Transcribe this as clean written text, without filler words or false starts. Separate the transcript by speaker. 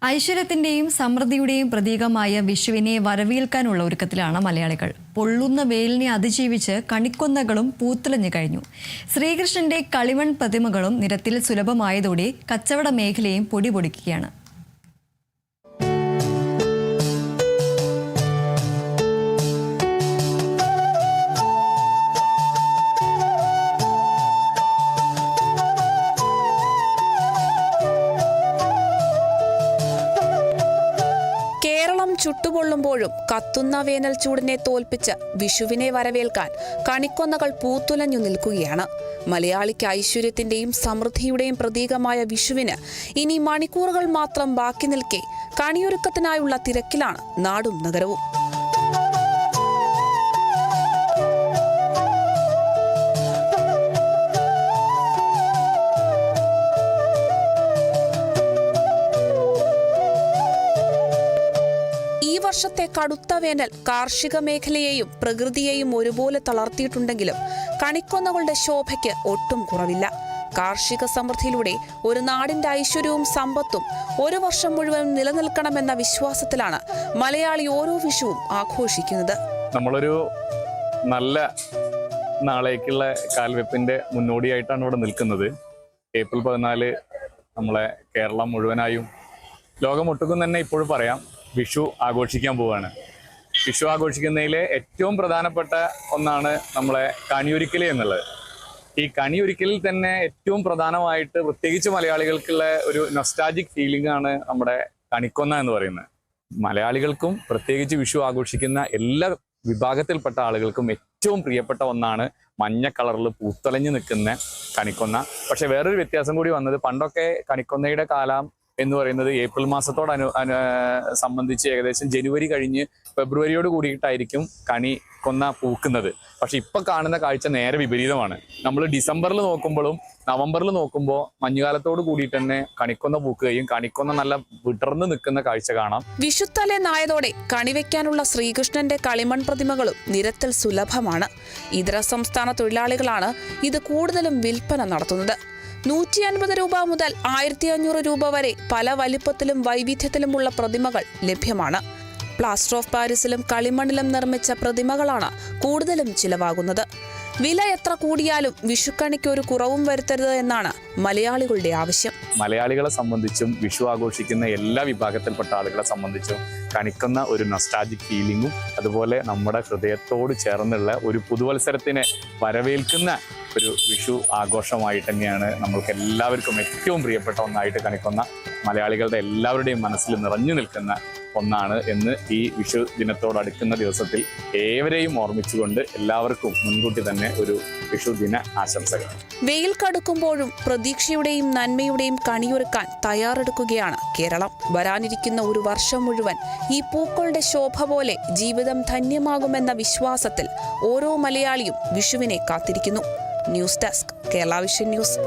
Speaker 1: ഐശ്വര്യത്തിന്റെയും സമൃദ്ധിയുടെയും പ്രതീകമായ വിഷുവിനെ വരവേൽക്കാനുള്ള ഒരുക്കത്തിലാണ് മലയാളികൾ. പൊള്ളുന്ന വെയിലിനെ അതിജീവിച്ച് കണിക്കൊന്നകളും പൂത്തുലഞ്ഞു കഴിഞ്ഞു. ശ്രീകൃഷ്ണന്റെ കളിമൺ പ്രതിമകളും നിരത്തിൽ സുലഭമായതോടെ കച്ചവട മേഖലയും പൊടിപൊടിക്കുകയാണ്.
Speaker 2: കേരളം ചുട്ടുപൊള്ളുമ്പോഴും കത്തുന്ന വേനൽ ചൂടിനെ തോൽപ്പിച്ച് വിഷുവിനെ വരവേൽക്കാൻ കണിക്കൊന്നകൾ പൂത്തുലഞ്ഞു നിൽക്കുകയാണ്. മലയാളിക്ക് ഐശ്വര്യത്തിന്റെയും സമൃദ്ധിയുടെയും പ്രതീകമായ വിഷുവിന് ഇനി മണിക്കൂറുകൾ മാത്രം ബാക്കി നിൽക്കെ കണിയൊരുക്കത്തിനായുള്ള തിരക്കിലാണ് നാടും നഗരവും. ഈ വർഷത്തെ കടുത്ത വേനൽ കാർഷിക മേഖലയെയും പ്രകൃതിയെയും ഒരുപോലെ തളർത്തിയിട്ടുണ്ടെങ്കിലും കണിക്കൊന്നകളുടെ ശോഭയ്ക്ക് ഒട്ടും കുറവില്ല. കാർഷിക സമൃദ്ധിയിലൂടെ ഒരു നാടിന്റെ ഐശ്വര്യവും സമ്പത്തും ഒരു വർഷം മുഴുവൻ നിലനിൽക്കണമെന്ന വിശ്വാസത്തിലാണ് മലയാളി ഓരോ വിഷുവും ആഘോഷിക്കുന്നത്.
Speaker 3: നമ്മളൊരു നല്ല നാളേക്കുള്ള കാൽവെപ്പിന്റെ മുന്നോടിയായിട്ടാണ് ഇവിടെ നിൽക്കുന്നത്. ഏപ്രിൽ 14 നമ്മളെ കേരളം മുഴുവനായും ലോകമൊട്ടുക്കും തന്നെ ഇപ്പോഴും പറയാം വിഷു ആഘോഷിക്കാൻ പോവാണ്. വിഷു ആഘോഷിക്കുന്നതിലെ ഏറ്റവും പ്രധാനപ്പെട്ട ഒന്നാണ് നമ്മളെ കണിയൊരുക്കൽ എന്നുള്ളത്. ഈ കണിയൊരുക്കലിൽ തന്നെ ഏറ്റവും പ്രധാനമായിട്ട് പ്രത്യേകിച്ച് മലയാളികൾക്കുള്ള ഒരു നൊസ്റ്റാൾജിക് ഫീലിംഗ് ആണ് നമ്മുടെ കണിക്കൊന്ന എന്ന് പറയുന്നത്. മലയാളികൾക്കും പ്രത്യേകിച്ച് വിഷു ആഘോഷിക്കുന്ന എല്ലാ വിഭാഗത്തിൽപ്പെട്ട ആളുകൾക്കും ഏറ്റവും പ്രിയപ്പെട്ട ഒന്നാണ് മഞ്ഞ കളറിൽ പൂത്തലഞ്ഞു നിൽക്കുന്ന കണിക്കൊന്ന. പക്ഷെ വേറൊരു വ്യത്യാസം കൂടി വന്നത്, പണ്ടൊക്കെ കണിക്കൊന്നയുടെ കാലം എന്ന് പറയുന്നത് ഏപ്രിൽ മാസത്തോട് സംബന്ധിച്ച് ഏകദേശം ജനുവരി കഴിഞ്ഞ് ഫെബ്രുവരിയോട് കൂടിയിട്ടായിരിക്കും കണിക്കൊന്ന പൂക്കുന്നത്. പക്ഷെ ഇപ്പൊ കാണുന്ന കാഴ്ച നേരെ വിപരീതമാണ്. നമ്മൾ ഡിസംബറിൽ നോക്കുമ്പോഴും നവംബറിൽ നോക്കുമ്പോൾ മഞ്ഞുകാലത്തോട് കൂടിയിട്ട് തന്നെ കണിക്കൊന്ന പൂക്കുകയും കണിക്കൊന്ന നല്ല വിടർന്ന് നിൽക്കുന്ന കാഴ്ച കാണാം.
Speaker 2: വിഷുത്തലേന്നായതോടെ കണിവെക്കാനുള്ള ശ്രീകൃഷ്ണന്റെ കളിമൺ പ്രതിമകളും നിരത്തിൽ സുലഭമാണ്. ഇതര സംസ്ഥാന തൊഴിലാളികളാണ് ഇത് കൂടുതലും വിൽപ്പന നടത്തുന്നത്. 150 രൂപ മുതൽ 1500 രൂപ വരെ പല വലിപ്പത്തിലും വൈവിധ്യത്തിലുമുള്ള പ്രതിമകൾ ലഭ്യമാണ്. പ്ലാസ്റ്റർ ഓഫ് പാരീസിലും കളിമണ്ണിലും നിർമ്മിച്ച പ്രതിമകളാണ് കൂടുതലും ചിലവാകുന്നത്. വില എത്ര കൂടിയാലും വിഷുക്കണിക്ക് ഒരു കുറവും വരുത്തരുത് എന്നാണ് മലയാളികളുടെ ആവശ്യം.
Speaker 3: മലയാളികളെ സംബന്ധിച്ചും വിഷു ആഘോഷിക്കുന്ന എല്ലാ വിഭാഗത്തിൽപ്പെട്ട ആളുകളെ സംബന്ധിച്ചും കണിക്കുന്ന ഒരു നൊസ്റ്റാൾജിക് ഫീലിംഗും അതുപോലെ നമ്മുടെ ഹൃദയത്തോട് ചേർന്നുള്ള ഒരു പുതുവത്സരത്തിനെ വരവേൽക്കുന്ന ഒരു വിഷു ആഘോഷമായിട്ട് തന്നെയാണ് നമ്മൾക്ക് എല്ലാവർക്കും ഏറ്റവും പ്രിയപ്പെട്ട ഒന്നായിട്ട് കണിക്കൊന്ന മലയാളികളുടെ എല്ലാവരുടെയും മനസ്സിൽ നിറഞ്ഞു നിൽക്കുന്ന ഒന്നാണ് എന്ന് ഈ വിഷു ദിനത്തോടടുക്കുന്ന ദിവസത്തിൽ ഏവരെയും ഓർമ്മിച്ചുകൊണ്ട് എല്ലാവർക്കും മുൻകൂട്ടി തന്നെ ഒരു വിഷു ദിന ആശംസകൾ.
Speaker 2: വെയിൽ കടുക്കുമ്പോഴും പ്രതീക്ഷയുടെയും നന്മയുടെയും കണിയൊരുക്കാൻ തയ്യാറെടുക്കുകയാണ് കേരളം. വരാനിരിക്കുന്ന ഒരു വർഷം മുഴുവൻ ഈ പൂക്കളുടെ ശോഭ പോലെ ജീവിതം ധന്യമാകുമെന്ന വിശ്വാസത്തിൽ ഓരോ മലയാളിയും വിഷുവിനെ കാത്തിരിക്കുന്നു. News desk, Kerala vision news.